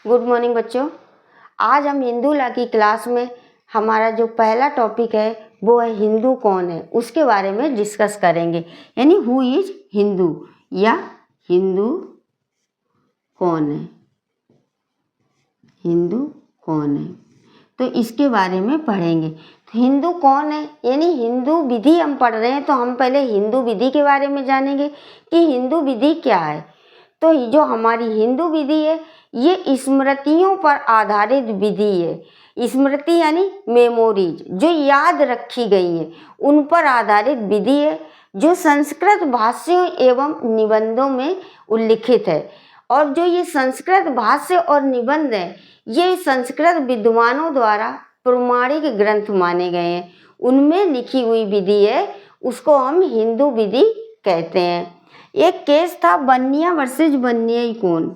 Good morning बच्चों। आज हम हिंदू लॉ की क्लास में हमारा जो पहला टॉपिक है वो है हिंदू कौन है, उसके बारे में डिस्कस करेंगे। यानी हु इज हिंदू या हिंदू कौन है, हिंदू कौन है, तो इसके बारे में पढ़ेंगे। तो हिंदू कौन है यानी हिंदू विधि हम पढ़ रहे हैं, तो हम पहले हिंदू विधि के बारे में जानेंगे कि हिंदू विधि क्या है। तो जो हमारी हिंदू विधि है ये स्मृतियों पर आधारित विधि है। स्मृति यानी मेमोरीज, जो याद रखी गई है उन पर आधारित विधि है, जो संस्कृत भाष्यों एवं निबंधों में उल्लिखित है। और जो ये संस्कृत भाष्य और निबंध है ये संस्कृत विद्वानों द्वारा प्रमाणिक ग्रंथ माने गए हैं, उनमें लिखी हुई विधि है, उसको हम हिंदू विधि कहते हैं। एक केस था बनिया वर्सेस बनियाई कौन।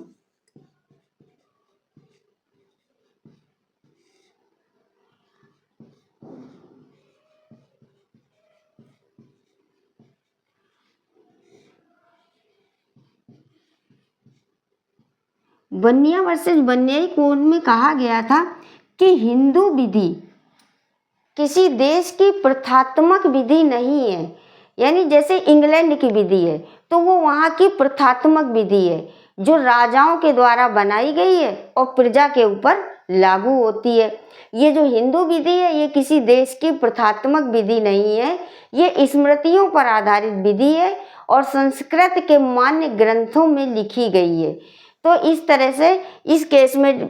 बनिया वर्सेस बनियाई कौन में कहा गया था कि हिंदू विधि किसी देश की प्रथात्मक विधि नहीं है। यानी जैसे इंग्लैंड की विधि है तो वो वहाँ की प्रथात्मक विधि है जो राजाओं के द्वारा बनाई गई है और प्रजा के ऊपर लागू होती है। ये जो हिंदू विधि है ये किसी देश की प्रथात्मक विधि नहीं है, ये स्मृतियों पर आधारित विधि है और संस्कृत के मान्य ग्रंथों में लिखी गई है। तो इस तरह से इस केस में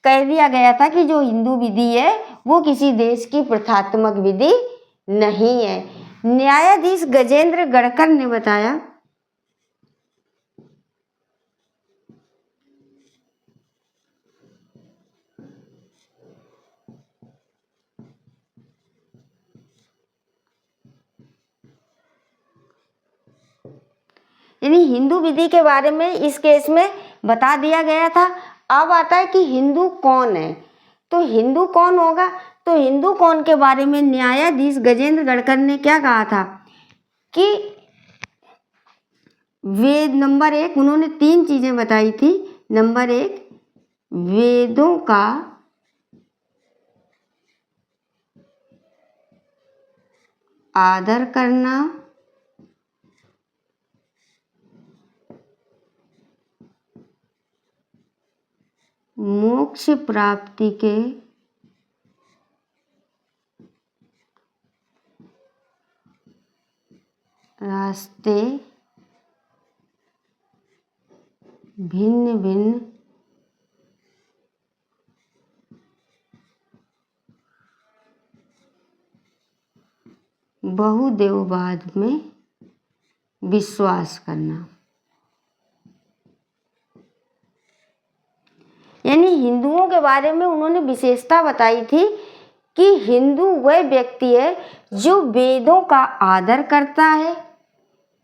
कह दिया गया था कि जो हिंदू विधि है वो किसी देश की प्रथात्मक विधि नहीं है। न्यायाधीश गजेंद्र गढ़कर ने बताया यानी हिंदू विधि के बारे में इस केस में बता दिया गया था। अब आता है कि हिंदू कौन है, तो हिंदू कौन होगा। तो हिंदू कौन के बारे में न्यायाधीश गजेंद्र गढ़कर ने क्या कहा था कि वेद नंबर 1 उन्होंने 3 चीजें बताई थी। नंबर 1 वेदों का आदर करना, मोक्ष प्राप्ति के रास्ते भिन्न भिन्न बहुदेववाद में विश्वास करना। यानी हिंदुओं के बारे में उन्होंने विशेषता बताई थी कि हिंदू वह व्यक्ति है जो वेदों का आदर करता है,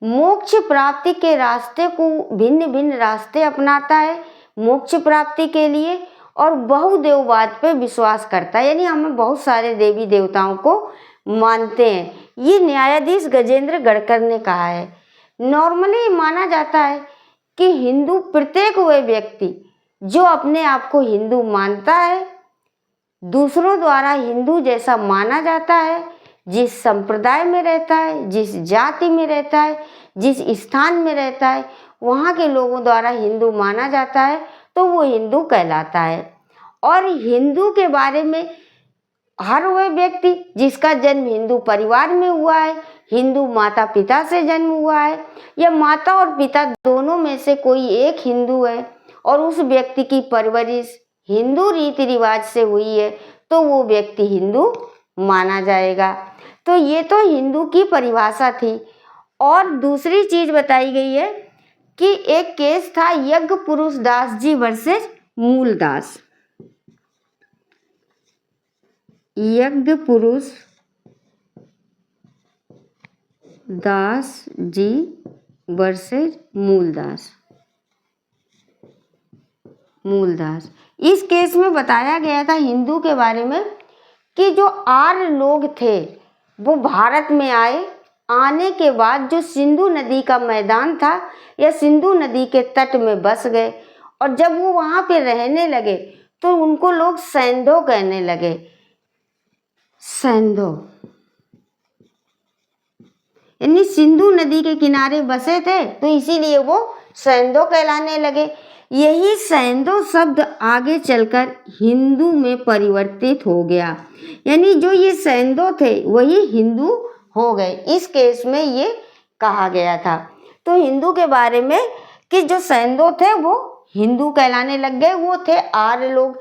मोक्ष प्राप्ति के रास्ते को भिन्न भिन्न रास्ते अपनाता है मोक्ष प्राप्ति के लिए, और बहुदेववाद पे विश्वास करता है। यानी हम बहुत सारे देवी देवताओं को मानते हैं। ये न्यायाधीश गजेंद्र गढ़कर ने कहा है। नॉर्मली माना जाता है कि हिंदू प्रत्येक वह व्यक्ति जो अपने आप को हिंदू मानता है, दूसरों द्वारा हिंदू जैसा माना जाता है, जिस संप्रदाय में रहता है, जिस जाति में रहता है, जिस स्थान में रहता है, वहाँ के लोगों द्वारा हिंदू माना जाता है तो वो हिंदू कहलाता है। और हिंदू के बारे में हर वह व्यक्ति जिसका जन्म हिंदू परिवार में हुआ है, हिंदू माता पिता से जन्म हुआ है, या माता और पिता दोनों में से कोई एक हिंदू है और उस व्यक्ति की परवरिश हिंदू रीति रिवाज से हुई है, तो वो व्यक्ति हिंदू माना जाएगा। तो ये तो हिंदू की परिभाषा थी। और दूसरी चीज बताई गई है कि एक केस था यज्ञ पुरुष दास जी वर्सेस मूलदास। यज्ञ पुरुष दास जी वर्सेस मूलदास। इस केस में बताया गया था हिंदू के बारे में कि जो आर्य लोग थे वो भारत में आए, आने के बाद जो सिंधु नदी का मैदान था या सिंधु नदी के तट में बस गए और जब वो वहाँ पे रहने लगे तो उनको लोग सैंधो कहने लगे। सैंधो यानी सिंधु नदी के किनारे बसे थे तो इसीलिए वो सैंधो कहलाने लगे। यही सैंधो शब्द आगे चलकर हिंदू में परिवर्तित हो गया, यानी जो ये सैंधो थे वही हिंदू हो गए। इस केस में ये कहा गया था। तो हिंदू के बारे में कि जो सैंधो थे वो हिंदू कहलाने लग गए, वो थे आर्य लोग।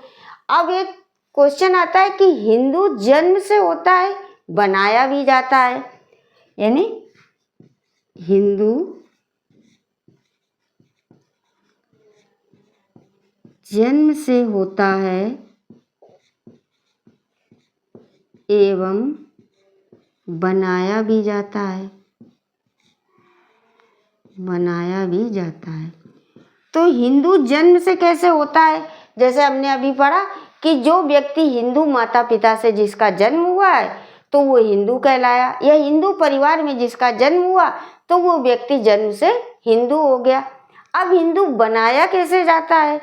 अब एक क्वेश्चन आता है कि हिंदू जन्म से होता है बनाया भी जाता है, यानी हिंदू जन्म से होता है एवं बनाया भी जाता है, बनाया भी जाता है। तो हिंदू जन्म से कैसे होता है? जैसे हमने अभी पढ़ा कि जो व्यक्ति हिंदू माता पिता से जिसका जन्म हुआ है तो वो हिंदू कहलाया, या हिंदू परिवार में जिसका जन्म हुआ तो वो व्यक्ति जन्म से हिंदू हो गया। अब हिंदू बनाया कैसे जाता है?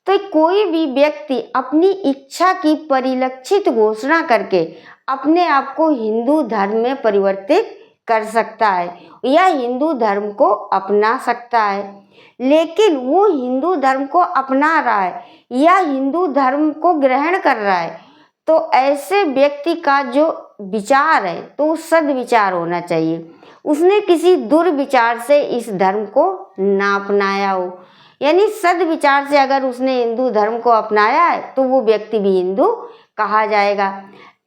तो कोई भी व्यक्ति अपनी इच्छा की परिलक्षित घोषणा करके अपने आप को हिंदू धर्म में परिवर्तित कर सकता है या हिंदू धर्म को अपना सकता है। लेकिन वो हिंदू धर्म को अपना रहा है या हिंदू धर्म को ग्रहण कर रहा है तो ऐसे व्यक्ति का जो विचार है तो सद्विचार होना चाहिए। उसने किसी दुर्विचार से इस धर्म को ना अपनाया हो, यानी सद्विचार से अगर उसने हिंदू धर्म को अपनाया है तो वो व्यक्ति भी हिंदू कहा जाएगा।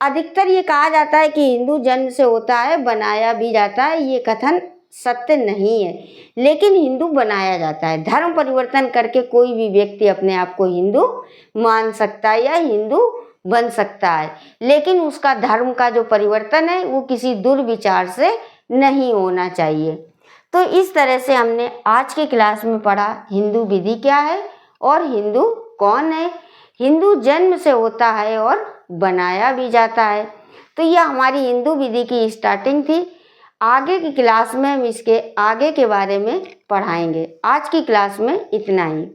अधिकतर ये कहा जाता है कि हिंदू जन्म से होता है बनाया भी जाता है, ये कथन सत्य नहीं है, लेकिन हिंदू बनाया जाता है। धर्म परिवर्तन करके कोई भी व्यक्ति अपने आप को हिंदू मान सकता है या हिंदू बन सकता है, लेकिन उसका धर्म का जो परिवर्तन है वो किसी दुर्विचार से नहीं होना चाहिए। तो इस तरह से हमने आज की क्लास में पढ़ा हिंदू विधि क्या है और हिंदू कौन है। हिंदू जन्म से होता है और बनाया भी जाता है। तो यह हमारी हिंदू विधि की स्टार्टिंग थी। आगे की क्लास में हम इसके आगे के बारे में पढ़ाएंगे। आज की क्लास में इतना ही।